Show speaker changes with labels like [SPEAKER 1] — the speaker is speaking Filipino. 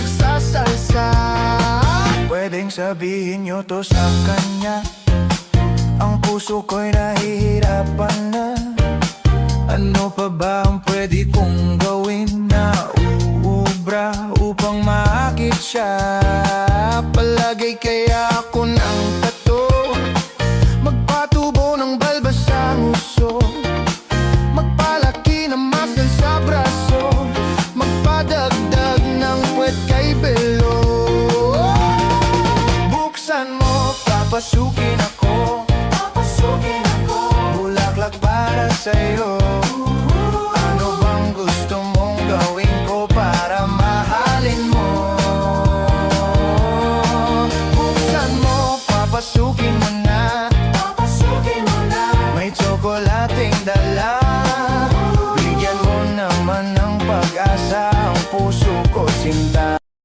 [SPEAKER 1] nagsasalsa. Pwedeng sabihin nyo to sa kanya, ang puso ko'y nahihirapan na. Ano pa ba ang pwede kong gawin na uubra upang maakit siya? Palagay kaya ako ng